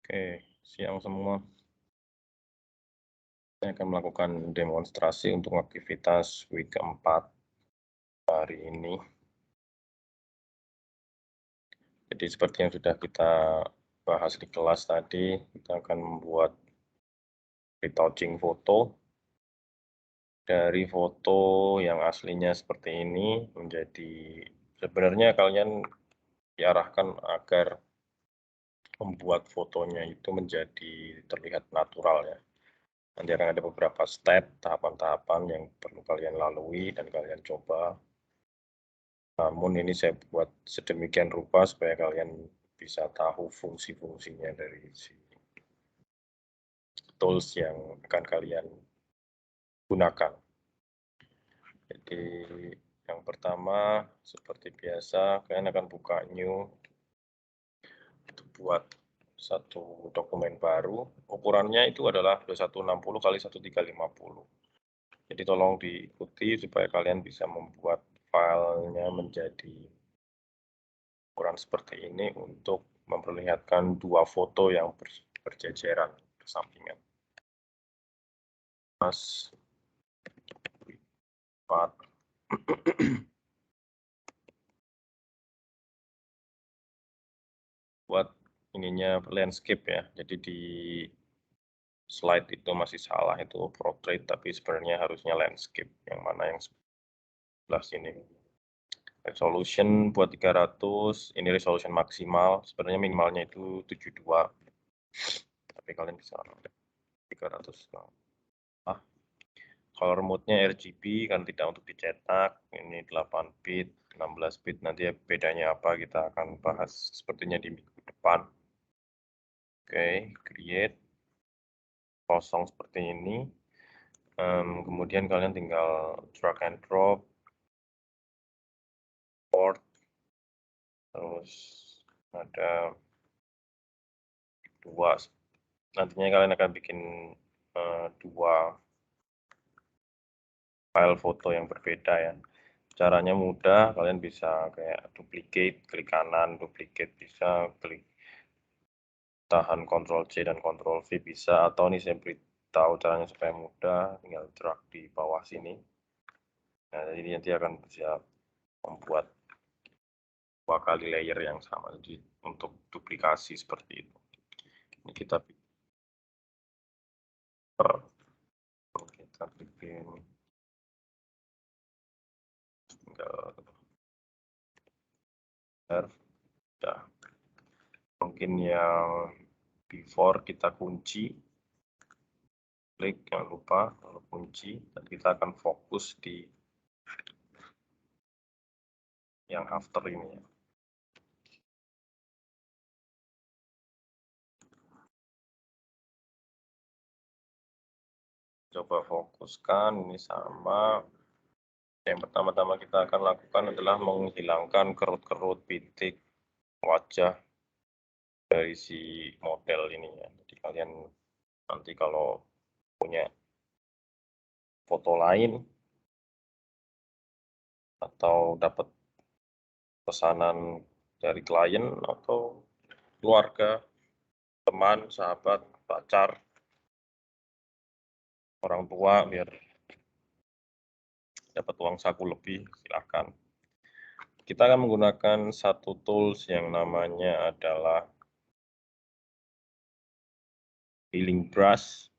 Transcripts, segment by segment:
Oke, siang semua. Saya akan melakukan demonstrasi untuk aktivitas week keempat hari ini. Jadi seperti yang sudah kita bahas di kelas tadi, kita akan membuat retouching foto. Dari foto yang aslinya seperti ini menjadi sebenarnya kalian diarahkan agar membuat fotonya itu menjadi terlihat natural ya. Nanti akan ada beberapa step, tahapan-tahapan yang perlu kalian lalui dan kalian coba. Namun ini saya buat sedemikian rupa supaya kalian bisa tahu fungsi-fungsinya dari si tools yang akan kalian gunakan. Jadi yang pertama, seperti biasa, kalian akan buka new untuk buat satu dokumen baru. Ukurannya itu adalah 2160 kali 1350. Jadi tolong diikuti supaya kalian bisa membuat filenya menjadi ukuran seperti ini untuk memperlihatkan dua foto yang berjejeran bersampingan. Mas 4. Buat ininya landscape ya. Jadi di slide itu masih salah, itu portrait, tapi sebenarnya harusnya landscape. Yang mana yang sebelah sini. Resolution buat 300, ini resolution maksimal. Sebenarnya minimalnya itu 72. Tapi kalian bisa 300. Ah, color mode-nya RGB kan tidak untuk dicetak. Ini 8 bit, 16 bit. Nanti bedanya apa kita akan bahas sepertinya di minggu depan. Oke, create. Kosong seperti ini. Kemudian kalian tinggal drag and drop. Port. Terus ada dua. Nantinya kalian akan bikin dua file foto yang berbeda ya. Caranya mudah, kalian bisa kayak duplicate, klik kanan, duplicate bisa, klik tahan Ctrl C dan Ctrl V bisa, atau ini saya beritahu caranya supaya mudah, tinggal drag di bawah sini. Nah, jadi nanti akan bisa membuat dua kali layer yang sama, jadi untuk duplikasi seperti itu. Ini kita bikin tinggal ya. Mungkin yang before kita kunci, klik, jangan lupa kalau kunci, dan kita akan fokus di yang after ini ya. Coba fokuskan, ini sama. Yang pertama-tama kita akan lakukan adalah menghilangkan kerut-kerut bintik wajah dari si model ini ya. Jadi kalian nanti kalau punya foto lain atau dapat pesanan dari klien atau keluarga, teman, sahabat, pacar, orang tua biar dapat uang saku lebih, silakan. Kita akan menggunakan satu tools yang namanya adalah healing brush.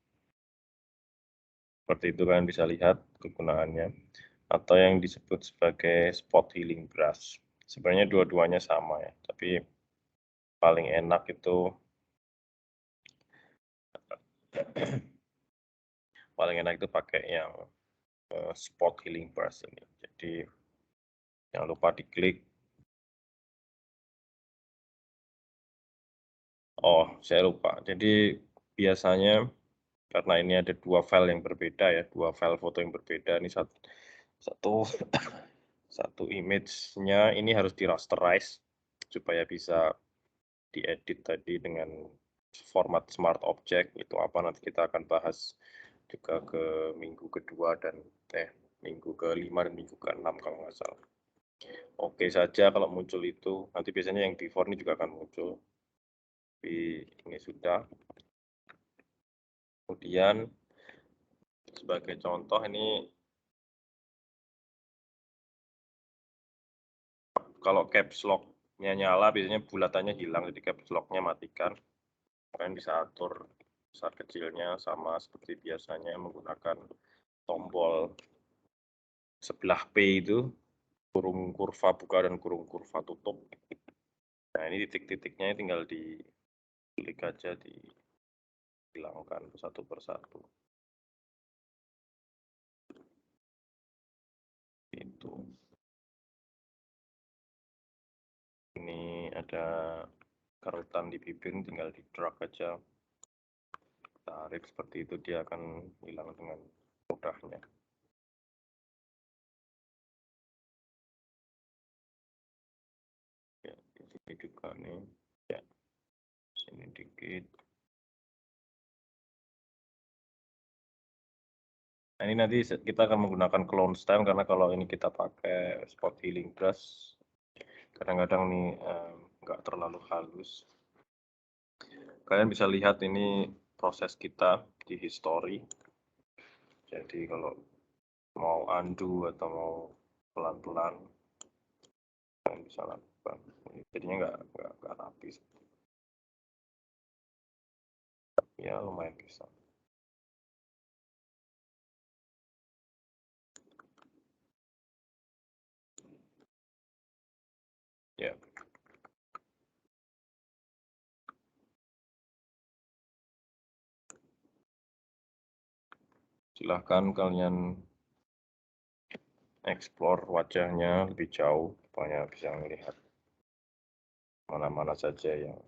Seperti itu kalian bisa lihat kegunaannya. Atau yang disebut sebagai spot healing brush. Sebenarnya dua-duanya sama ya, tapi paling enak itu pakai yang spot healing brush ini. Jadi jangan lupa diklik. Oh, saya lupa. Jadi biasanya karena ini ada dua file yang berbeda ya, dua file foto yang berbeda. Ini satu image-nya ini harus di rasterize supaya bisa diedit tadi dengan format Smart Object. Itu apa nanti kita akan bahas juga ke minggu kedua dan minggu ke-5 dan minggu ke-6 kalau nggak salah. Oke saja kalau muncul itu, nanti biasanya yang before ini juga akan muncul. Tapi ini sudah. Kemudian sebagai contoh ini kalau caps lock-nya nyala biasanya bulatannya hilang, jadi caps lock-nya matikan. Kalian bisa atur besar kecilnya sama seperti biasanya menggunakan tombol sebelah P itu, kurung kurva buka dan kurung kurva tutup. Nah ini titik-titiknya tinggal diklik aja, dihilangkan satu persatu. Itu. Ini ada kerutan di bibir, tinggal di drag aja. Tarik seperti itu, dia akan hilang dengan mudahnya. Ya, di sini juga nih. Ya, sini dikit. Nah, ini nanti kita akan menggunakan clone stem karena kalau ini kita pakai spot healing brush, kadang-kadang nih nggak terlalu halus. Kalian bisa lihat ini proses kita di history. Jadi kalau mau undo atau mau pelan-pelan, kalian bisa lakukan. Jadinya nggak rapi. Ya lumayan bisa. Ya. Silahkan kalian explore wajahnya lebih jauh supaya bisa melihat mana-mana saja yang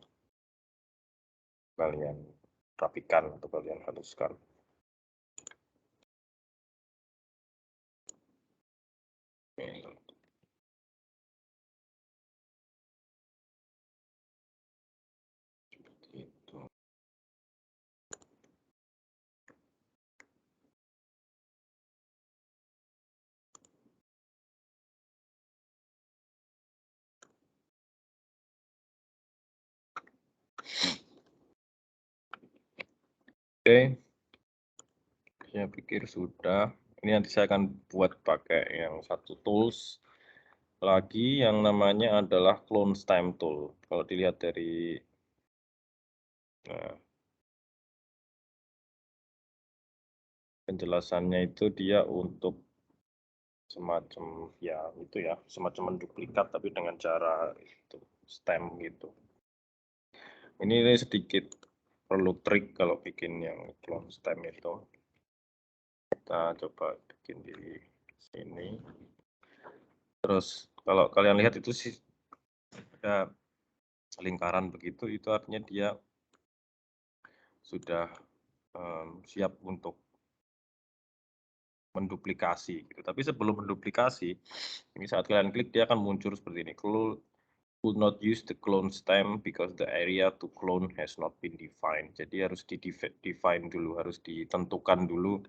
kalian rapikan atau kalian haluskan. Seperti itu. Oke, saya pikir sudah. Ini nanti saya akan buat pakai yang satu tools lagi yang namanya adalah clone stem tool. Kalau dilihat dari penjelasannya itu dia untuk semacam ya itu ya, semacam menduplikat tapi dengan cara itu stem gitu. Ini sedikit perlu trik kalau bikin yang clone stem itu. Kita coba bikin di sini. Terus kalau kalian lihat itu sih ada lingkaran begitu, itu artinya dia sudah siap untuk menduplikasi gitu. Tapi sebelum menduplikasi, ini saat kalian klik dia akan muncul seperti ini. Could not use the clone stem because the area to clone has not been defined. Jadi harus di-define dulu, harus ditentukan dulu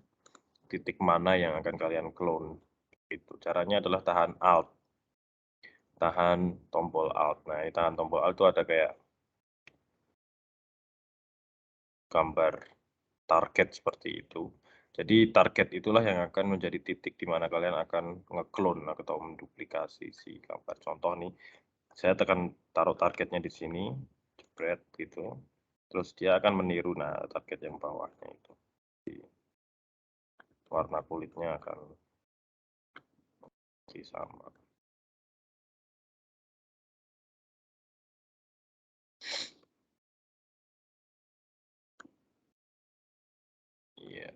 titik mana yang akan kalian clone. Itu caranya adalah tahan Alt, tahan tombol Alt. Nah, tahan tombol Alt itu ada kayak gambar target seperti itu. Jadi target itulah yang akan menjadi titik di mana kalian akan nge-clone atau menduplikasi si gambar. Contoh nih, saya tekan taruh targetnya di sini, jebret gitu. Terus dia akan meniru target yang bawahnya itu. Jadi, warna kulitnya akan sama. Iya.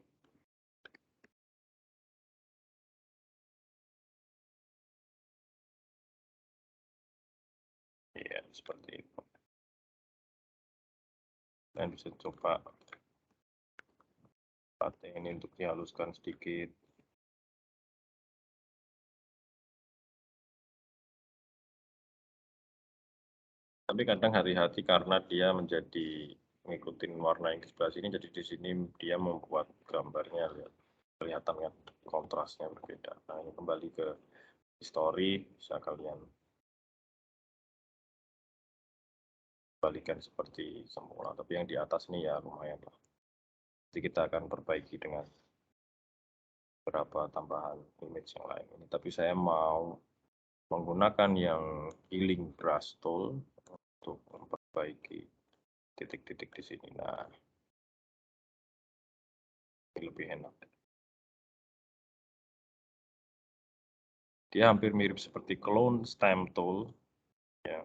Iya, seperti itu. Dan bisa coba pakai ini untuk dihaluskan sedikit. Tapi kadang hati-hati karena dia menjadi ngikutin warna yang di sebelah sini, jadi di sini dia membuat gambarnya kelihatan kan kontrasnya berbeda. Nah ini kembali ke history, bisa kalian balikan seperti semula, tapi yang di atas ini ya lumayan lah. Jadi kita akan perbaiki dengan beberapa tambahan image yang lain ini. Tapi saya mau menggunakan yang healing brush tool untuk memperbaiki titik-titik di sini. Nah, ini lebih enak. Dia hampir mirip seperti clone stem tool. Ya.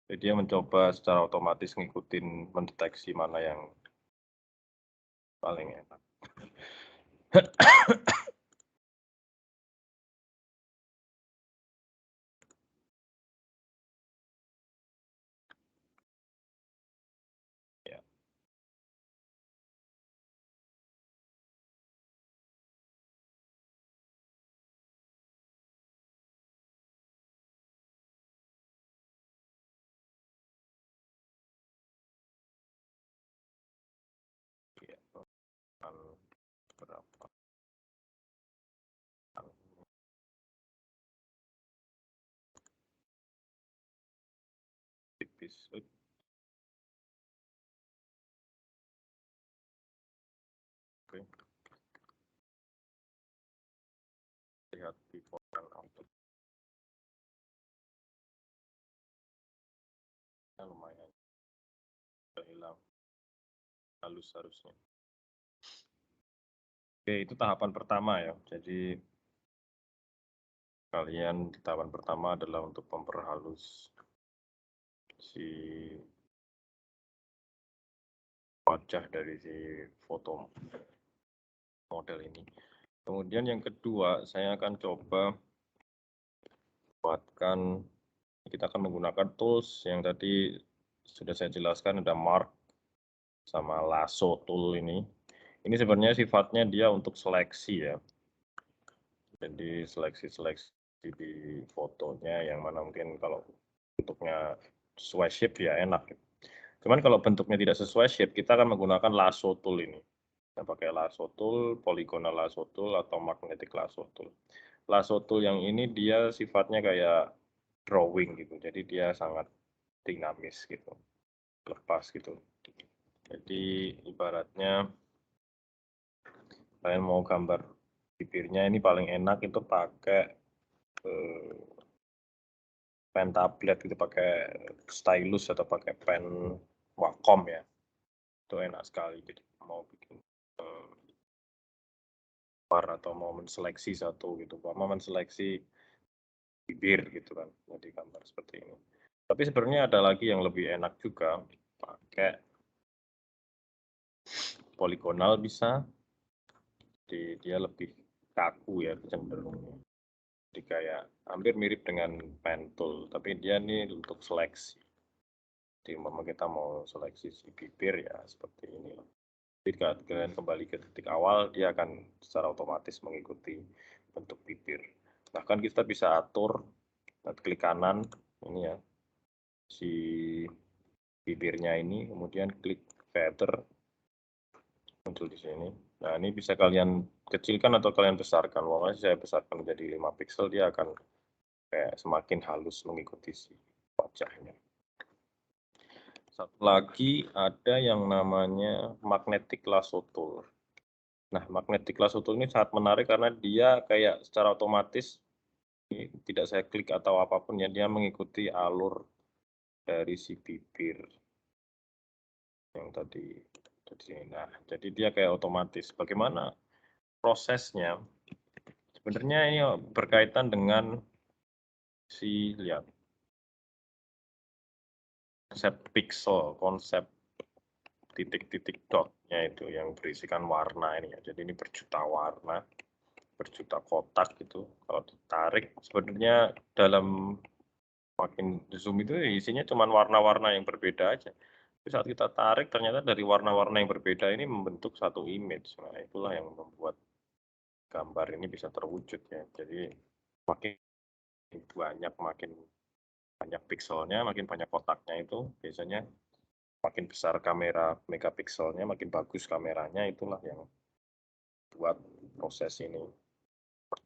Jadi dia mencoba secara otomatis ngikutin mendeteksi mana yang paling enak. Ya. Ya. Berapa? Tipis. Oke. Lihat before dan after. Ya, lumayan. Sudah hilang halus harusnya. Oke, itu tahapan pertama ya. Jadi kalian di tahapan pertama adalah untuk memperhalus si wajah dari si foto model ini. Kemudian yang kedua, saya akan coba buatkan, kita akan menggunakan tools yang tadi sudah saya jelaskan, ada mark sama lasso tool ini. Ini sebenarnya sifatnya dia untuk seleksi ya. Jadi seleksi-seleksi di fotonya yang mana mungkin kalau bentuknya sesuai shape ya enak. Cuman kalau bentuknya tidak sesuai shape, kita akan menggunakan lasso tool ini. Kita pakai lasso tool, polygonal lasso tool, atau magnetic lasso tool. Lasso tool yang ini dia sifatnya kayak drawing gitu, jadi dia sangat dinamis gitu, lepas gitu. Jadi ibaratnya kalian mau gambar bibirnya ini paling enak itu pakai pen tablet gitu, pakai stylus atau pakai pen Wacom ya, itu enak sekali. Jadi mau bikin atau mau menseleksi satu gitu, mau menseleksi bibir gitu kan, jadi gambar seperti ini. Tapi sebenarnya ada lagi yang lebih enak juga, pakai poligonal bisa, jadi dia lebih kaku ya cenderungnya. Jadi kayak hampir mirip dengan pen tool, tapi dia nih untuk seleksi. Jadi umpama kita mau seleksi si bibir ya seperti ini. Jadi kalian kembali ke titik awal, dia akan secara otomatis mengikuti bentuk bibir. Bahkan kita bisa atur, klik kanan, ini ya, si bibirnya ini, kemudian klik feather, muncul di sini. Nah, ini bisa kalian kecilkan atau kalian besarkan. Pokoknya saya besarkan menjadi 5 pixel, dia akan kayak semakin halus mengikuti si wajahnya. Satu lagi ada yang namanya magnetic lasso tool. Nah, magnetic lasso tool ini sangat menarik karena dia kayak secara otomatis, tidak saya klik atau apapun ya, dia mengikuti alur dari si bibir yang tadi. Nah, jadi dia kayak otomatis. Bagaimana prosesnya? Sebenarnya ini berkaitan dengan si, lihat, konsep pixel, konsep titik-titik dotnya itu yang berisikan warna ini ya. Jadi ini berjuta warna, berjuta kotak gitu. Kalau ditarik sebenarnya dalam makin zoom itu isinya cuma warna-warna yang berbeda aja. Tapi saat kita tarik ternyata dari warna-warna yang berbeda ini membentuk satu image. Nah, itulah yang membuat gambar ini bisa terwujud ya. Jadi makin banyak pixelnya, makin banyak kotaknya itu biasanya makin besar kamera megapikselnya, makin bagus kameranya, itulah yang buat proses ini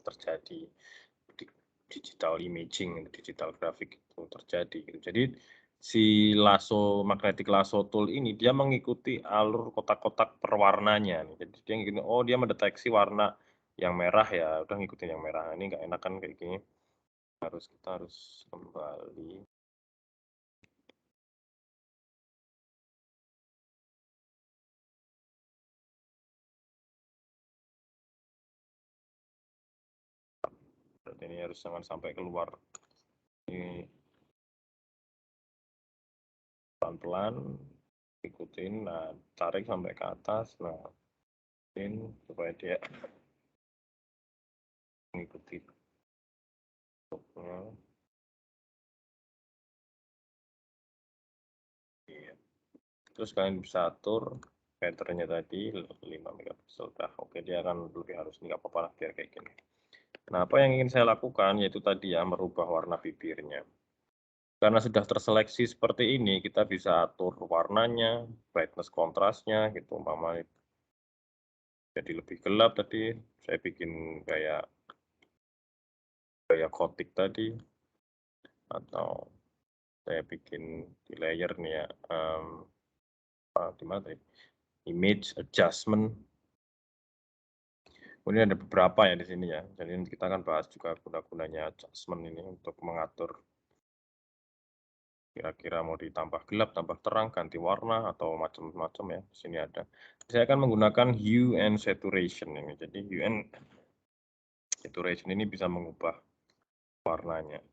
terjadi, digital imaging, digital graphic itu terjadi. Jadi si magnetic lasso tool ini dia mengikuti alur kotak-kotak perwarnanya nih. Jadi dia gini, oh dia mendeteksi warna yang merah ya, udah ngikutin yang merah. Ini nggak enak kan kayak gini. Kita harus kembali. Berarti ini harus jangan sampai keluar. Ini pelan-pelan ikutin, nah tarik sampai ke atas, nah ikutin supaya dia mengikuti bentuknya. Iya. Terus kalian bisa atur patternnya tadi 5 megapiksel. Dah, oke dia akan lebih halus, nggak apa-apa lah biar kayak gini. Nah, apa yang ingin saya lakukan yaitu tadi ya merubah warna bibirnya. Karena sudah terseleksi seperti ini, kita bisa atur warnanya, brightness kontrasnya gitu, umpama jadi lebih gelap tadi, saya bikin kayak gotik tadi, atau saya bikin di layer nih ya, di mana tadi? Image adjustment. Kemudian ada beberapa ya di sini ya. Jadi kita akan bahas juga guna-gunanya adjustment ini untuk mengatur kira-kira mau ditambah gelap, tambah terang, ganti warna atau macam-macam ya. Di sini ada. Saya akan menggunakan hue and saturation ini. Jadi hue and saturation ini bisa mengubah warnanya.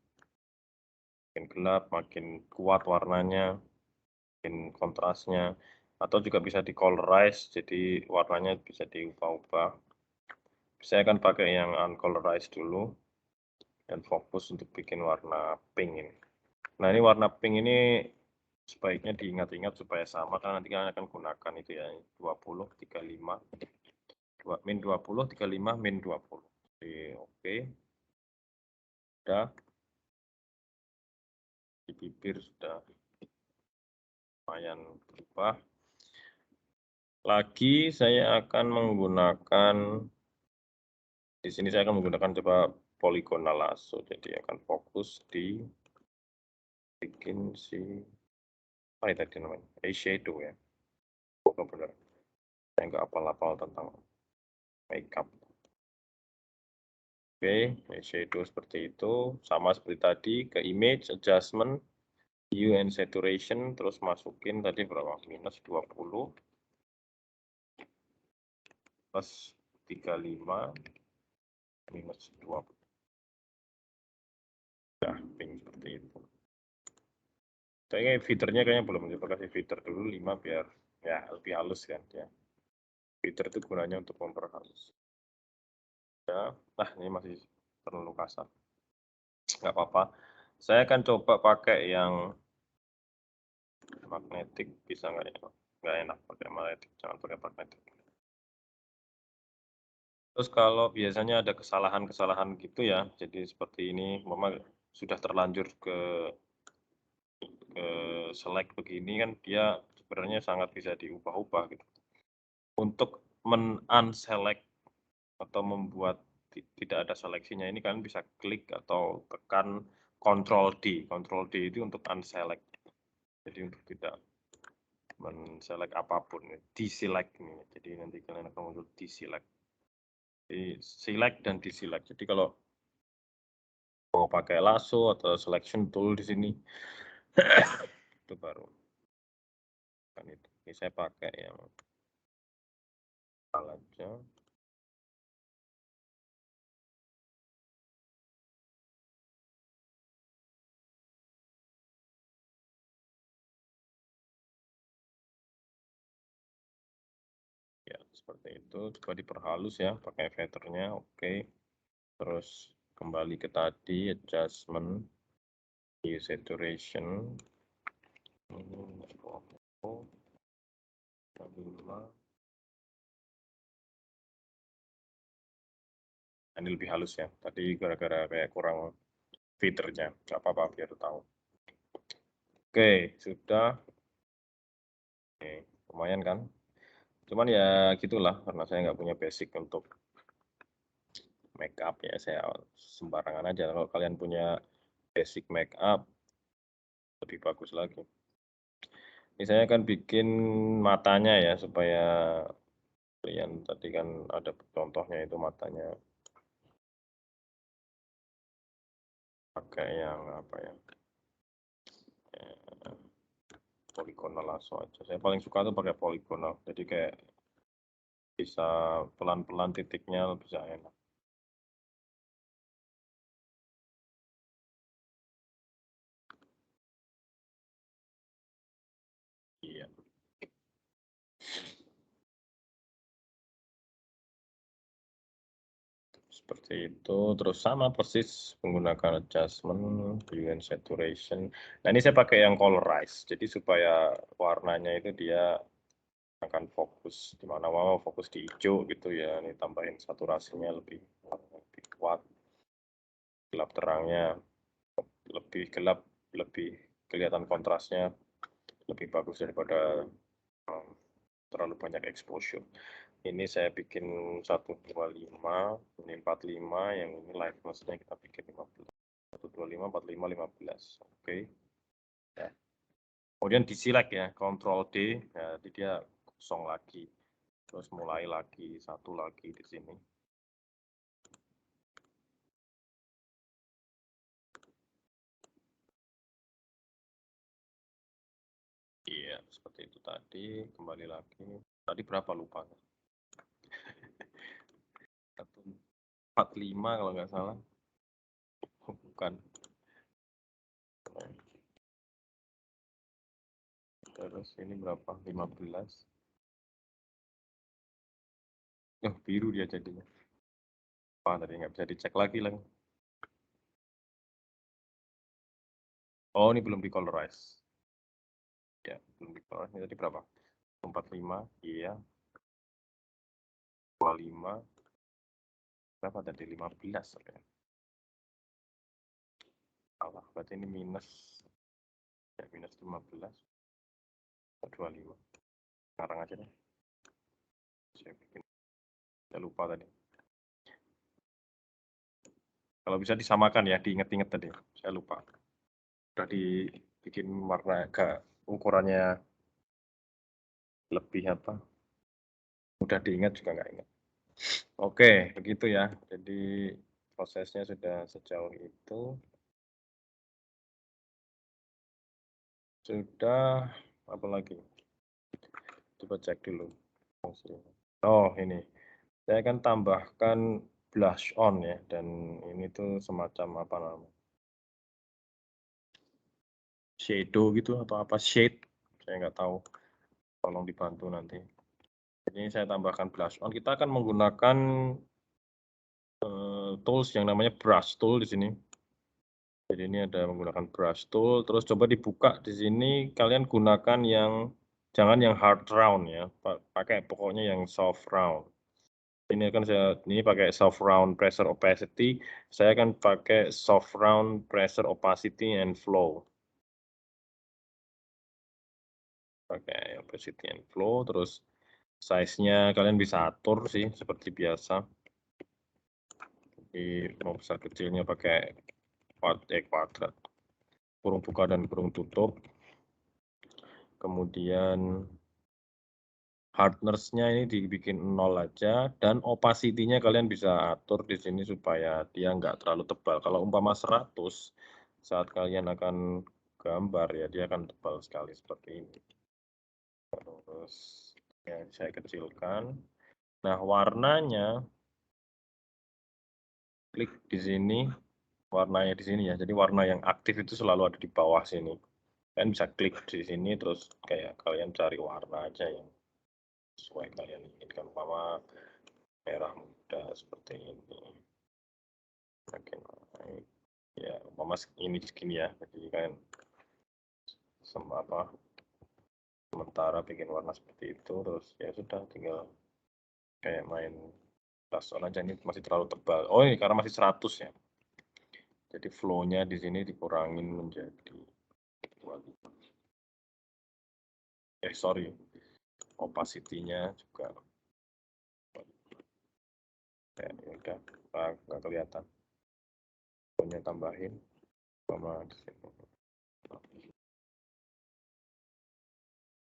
Makin gelap, makin kuat warnanya, makin kontrasnya, atau juga bisa di colorize, jadi warnanya bisa diubah-ubah. Saya akan pakai yang uncolorized dulu dan fokus untuk bikin warna pink ini. Nah, ini warna pink ini sebaiknya diingat-ingat supaya sama, karena nanti kalian akan gunakan itu ya, 20, 35, min 20, 35, min 20. Jadi, oke. Sudah. Di bibir sudah lumayan berubah. Lagi saya akan menggunakan, di sini saya akan menggunakan coba polygonal lasso, jadi akan fokus di bikin si apa tadi namanya, eyeshadow ya. Oh, benar, saya nggak apal-apal tentang makeup. Oke, eyeshadow seperti itu, sama seperti tadi ke image adjustment, hue and saturation, terus masukin tadi berapa, minus 20 plus 35 minus 20. Nah, pink seperti itu. Kayaknya filternya belum, coba kasih filter dulu 5 biar ya lebih halus kan ya. Filter itu gunanya untuk memperhalus. Ya, nah ini masih terlalu kasar. Nggak apa-apa. Saya akan coba pakai yang magnetik, bisa nggak ya? Nggak enak pakai magnetik, jangan pakai magnetik. Terus kalau biasanya ada kesalahan-kesalahan gitu ya, jadi seperti ini, memang sudah terlanjur ke select begini kan, dia sebenarnya sangat bisa diubah-ubah gitu. Untuk men-unselect atau membuat tidak ada seleksinya ini kan bisa klik atau tekan Ctrl D. Ctrl D itu untuk unselect. Jadi untuk tidak men-select apapun, deselect ini. Jadi nanti kalian akan muncul deselect. Jadi select dan deselect. Jadi kalau mau pakai lasso atau selection tool di sini itu baru kan itu. Ini saya pakai yang aja. Ya, seperti itu. Coba diperhalus ya, pakai filternya. Oke. Terus kembali ke tadi, adjustment, hue saturation. Ini lebih halus ya. Tadi gara-gara kayak kurang filternya. Nggak apa-apa, biar tahu. Oke, sudah. Oke, lumayan kan? Cuman ya gitulah, karena saya nggak punya basic untuk make up ya, saya sembarangan aja. Kalau kalian punya basic make up, lebih bagus lagi. Ini saya akan bikin matanya ya, supaya kalian tadi kan ada contohnya itu matanya. Pakai yang apa ya? Poligonal langsung aja. Saya paling suka tuh pakai poligonal. Jadi kayak bisa pelan-pelan titiknya bisa enak. Iya. Seperti itu, terus sama persis menggunakan adjustment, hue and saturation. Nah ini saya pakai yang colorize, jadi supaya warnanya itu dia akan fokus di mana mau fokus di hijau gitu ya. Ini tambahin saturasinya lebih kuat, gelap terangnya lebih gelap, lebih kelihatan kontrasnya lebih bagus daripada terlalu banyak exposure. Ini saya bikin 125, ini 45, yang ini lightness-nya kita bikin 15. 125, 45, 15. Oke. Ya. Kemudian di select ya, Ctrl D, ya, jadi dia kosong lagi. Terus mulai lagi, satu lagi di sini. Iya, seperti itu tadi. Kembali lagi. Tadi berapa lupa? 145 kalau nggak salah. Bukan. Terus ini berapa? 15. Oh, biru dia jadinya. Wah, tadi nggak bisa dicek lagi. Oh, ini belum di colorize. Ya, belum di colorize. Ini tadi berapa? 45, iya. 25. Berapa tadi? 15. Oke. Allah, berarti ini minus. Ya, minus 15. 25. Sekarang aja deh. Saya bikin. Saya lupa tadi. Kalau bisa disamakan ya, diingat-ingat tadi. Saya lupa. Udah dibikin warna agak ukurannya lebih apa? Mudah diingat juga nggak ingat. Oke, begitu ya. Jadi prosesnya sudah sejauh itu. Sudah, apa lagi? Coba cek dulu. Oh, ini. Saya akan tambahkan blush on ya, dan ini tuh semacam apa namanya? Shadow gitu atau apa shade? Saya nggak tahu. Tolong dibantu nanti. Jadi saya tambahkan blush on. Kita akan menggunakan tools yang namanya brush tool di sini. Jadi ini ada menggunakan brush tool. Terus coba dibuka di sini. Kalian gunakan yang jangan yang hard round ya. Pakai pokoknya yang soft round. Ini akan ini pakai soft round pressure opacity. Saya akan pakai soft round pressure opacity and flow. Pakai opacity and flow. Terus size-nya kalian bisa atur sih seperti biasa. Jadi mau besar kecilnya pakai kuadrat, kurung buka dan kurung tutup. Kemudian hardness-nya ini dibikin 0 aja, dan opacity-nya kalian bisa atur di sini supaya dia nggak terlalu tebal. Kalau umpama 100, saat kalian akan gambar ya dia akan tebal sekali seperti ini. Terus ya, saya kecilkan. Nah, warnanya klik di sini, warnanya di sini ya. Jadi warna yang aktif itu selalu ada di bawah sini. Kalian bisa klik di sini terus kayak kalian cari warna aja yang sesuai kalian inginkan. Umpama merah muda seperti ini. Makin naik. Ya, umpama ini segini ya. Jadi kan apa sementara bikin warna seperti itu terus ya sudah tinggal kayak main blush on aja. Ini masih terlalu tebal. Oh, ini karena masih 100 ya. Jadi flow-nya di sini dikurangin menjadi sorry, opacity-nya juga ya udah nggak kelihatan. Flow-nya tambahin sama di sini.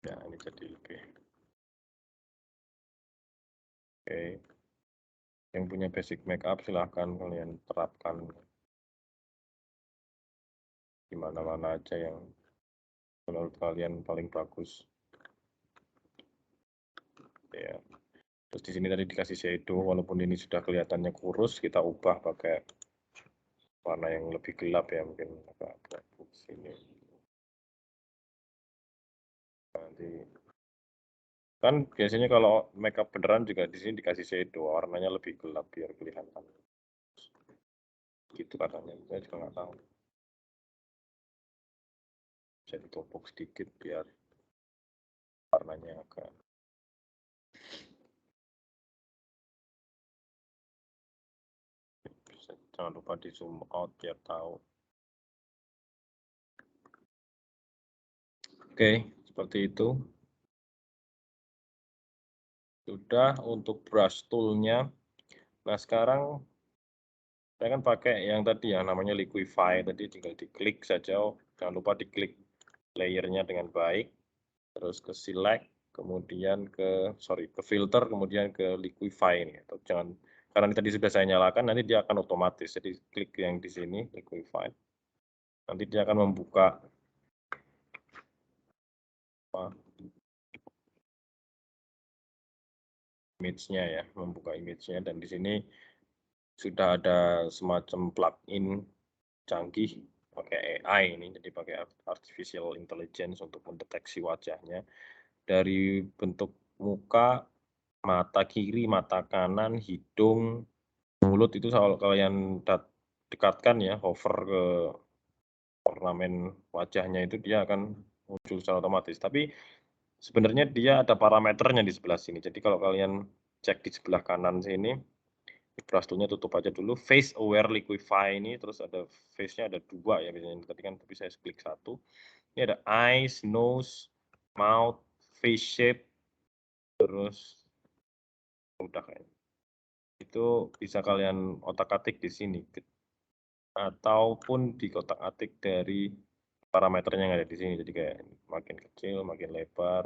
Ya, ini jadi lebih. Oke. Yang punya basic makeup silahkan kalian terapkan di mana-mana aja yang menurut kalian paling bagus. Ya. Terus di sini tadi dikasih shadow, walaupun ini sudah kelihatannya kurus, kita ubah pakai warna yang lebih gelap ya, mungkin agak abu sini. Nanti kan biasanya kalau makeup beneran juga di sini dikasih shadow, warnanya lebih gelap biar kelihatan. Gitu katanya, saya juga nggak tahu. Bisa ditumpuk sedikit biar warnanya agak. Jangan lupa di zoom out biar tahu. Oke, seperti itu. Sudah untuk brush tool-nya. Nah, sekarang saya kan pakai yang tadi yang namanya liquify, tadi tinggal diklik saja, jangan lupa diklik layernya dengan baik, terus ke select, kemudian ke filter, kemudian ke liquify ini. Atau jangan, karena ini tadi sudah saya nyalakan, nanti dia akan otomatis. Jadi klik yang di sini liquify, nanti dia akan membuka image-nya ya, membuka image-nya, dan di sini sudah ada semacam plugin canggih pakai AI ini, jadi pakai artificial intelligence untuk mendeteksi wajahnya dari bentuk muka, mata kiri, mata kanan, hidung, mulut. Itu kalau kalian dekatkan ya, hover ke ornamen wajahnya, itu dia akan muncul secara otomatis. Tapi sebenarnya dia ada parameternya di sebelah sini. Jadi kalau kalian cek di sebelah kanan sini, brush tool-nya tutup aja dulu. Face aware liquify ini, terus ada face-nya ada 2 ya biasanya. Tadi kan tapi saya klik 1. Ini ada eyes, nose, mouth, face shape, terus udah kayaknya. Itu bisa kalian otak-atik di sini, ataupun di kotak-atik dari parameternya yang ada di sini. Jadi kayak makin kecil, makin lebar,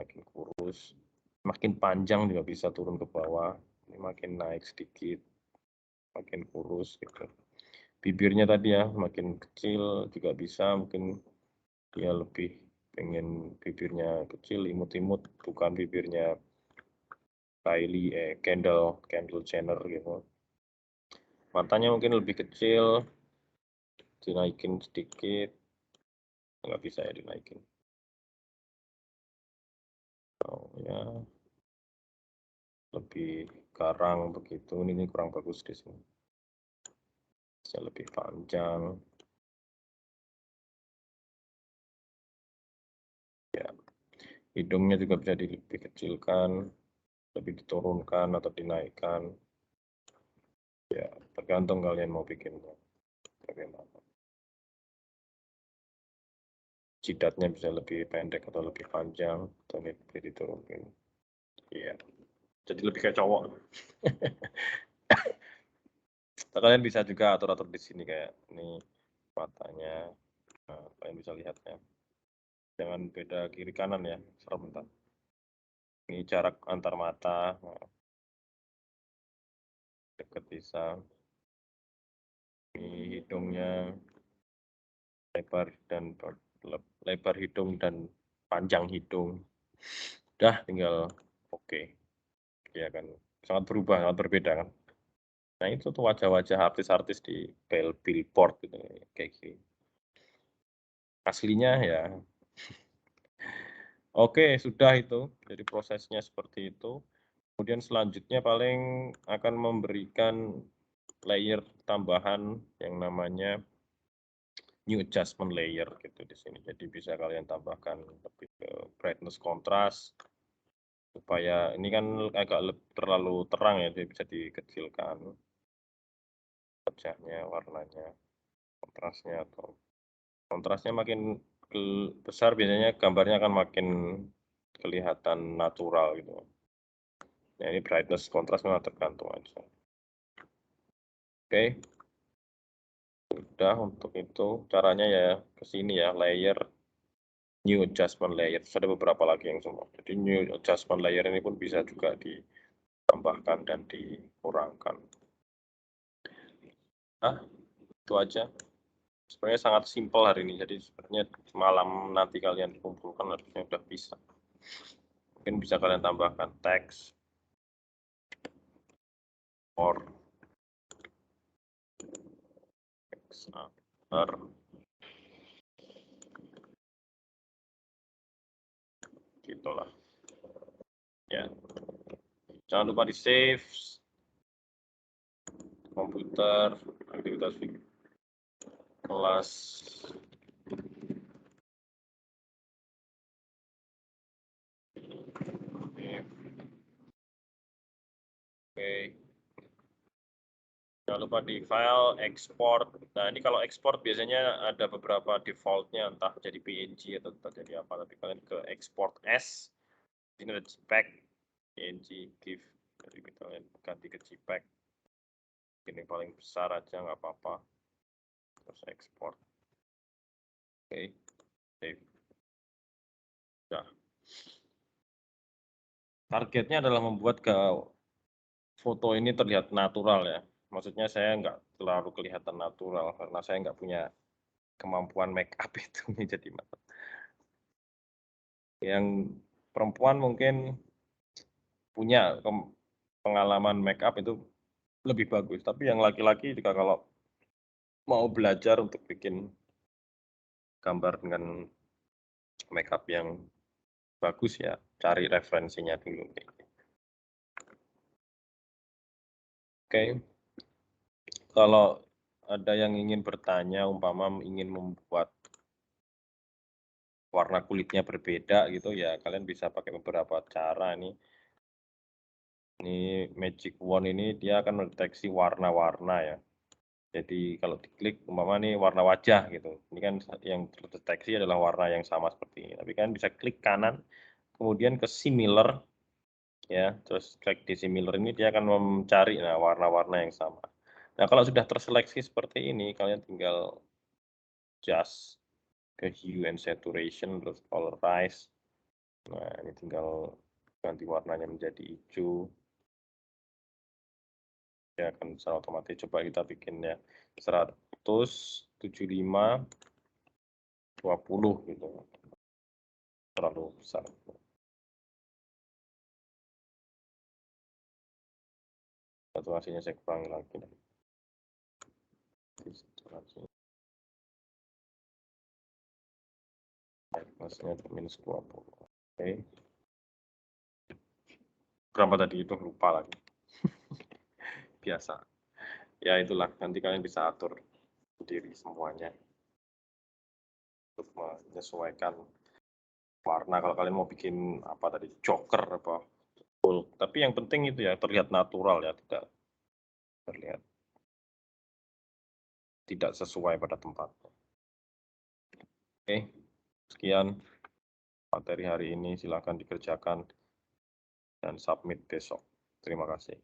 makin kurus, makin panjang juga bisa turun ke bawah. Ini makin naik sedikit, makin kurus gitu. Bibirnya tadi ya, makin kecil juga bisa, mungkin dia lebih pengen bibirnya kecil, imut-imut, bukan bibirnya Kendall Jenner gitu. Matanya mungkin lebih kecil, dinaikin sedikit, nggak bisa ya dinaikin. Oh ya, lebih garang begitu, ini kurang bagus di sini. Bisa lebih panjang. Ya, hidungnya juga bisa lebih kecilkan, lebih diturunkan atau dinaikkan. Ya, tergantung kalian mau bikinnya bagaimana. Jidatnya bisa lebih pendek atau lebih panjang, atau lebih diturunin. Iya, jadi lebih kayak cowok. Kalian bisa juga atur-atur di sini kayak ini matanya. Nah, kalian bisa lihatnya. Jangan beda kiri kanan ya, serem bentar. Ini jarak antar mata, nah, deket bisa. Ini hidungnya lebar hidung dan panjang hidung. Udah tinggal oke. Ya kan, sangat berubah, sangat berbeda kan. Nah itu tuh wajah-wajah artis-artis di billboard gitu kayak gini. Aslinya ya. Oke, sudah itu. Jadi prosesnya seperti itu. Kemudian selanjutnya paling akan memberikan layer tambahan yang namanya new adjustment layer gitu di sini. Jadi bisa kalian tambahkan lebih ke brightness contrast supaya ini kan agak terlalu terang ya, jadi bisa dikecilkan wajahnya, warnanya, kontrasnya makin besar biasanya gambarnya akan makin kelihatan natural gitu. Nah, ini brightness kontras memang tergantung aja. Oke, sudah untuk itu caranya ya ke sini ya, layer new adjustment layer. Terus ada beberapa lagi yang semua. Jadi new adjustment layer ini pun bisa juga ditambahkan dan dikurangkan. Nah, itu aja. Sebenarnya sangat simpel hari ini. Jadi sebenarnya malam nanti kalian kumpulkan harusnya udah bisa. Mungkin bisa kalian tambahkan teks or gitulah ya. Jangan lupa di save komputer aktivitas kelas. Oke. Jangan lupa di file export. Nah, ini kalau export biasanya ada beberapa defaultnya, entah jadi PNG atau entah jadi apa. Tapi kalian ke export as, ini ada JPEG, PNG, GIF. Jadi kalian ganti ke JPEG. Ini paling besar aja nggak apa-apa. Terus export. Oke, save. Nah, targetnya adalah membuat foto ini terlihat natural ya. Maksudnya saya nggak terlalu kelihatan natural karena saya nggak punya kemampuan make up itu jadi yang perempuan mungkin punya pengalaman make up itu lebih bagus. Tapi yang laki-laki juga kalau mau belajar untuk bikin gambar dengan make up yang bagus ya cari referensinya dulu. Oke, kalau ada yang ingin bertanya, umpama ingin membuat warna kulitnya berbeda gitu ya, kalian bisa pakai beberapa cara nih. Ini Magic Wand ini dia akan mendeteksi warna-warna ya. Jadi kalau diklik umpama nih warna wajah gitu. Ini kan yang terdeteksi adalah warna yang sama seperti ini. Tapi kan bisa klik kanan, kemudian ke similar ya, terus klik di similar ini dia akan mencari warna-warna yang sama. Nah, kalau sudah terseleksi seperti ini, kalian tinggal adjust ke hue and saturation, terus colorize. Nah, ini tinggal ganti warnanya menjadi hijau. Ya akan secara otomatis. Coba kita bikinnya 175 20 gitu. Terlalu besar. Saturasinya saya kurangi lagi. Masnya minus 20. Oke. Berapa tadi itu lupa lagi. Biasa. Ya itulah, nanti kalian bisa atur sendiri semuanya untuk menyesuaikan warna. Kalau kalian mau bikin apa tadi, joker apa, full. Tapi yang penting itu ya terlihat natural ya, tidak terlihat tidak sesuai pada tempatnya. Oke, sekian materi hari ini, silakan dikerjakan dan submit besok. Terima kasih.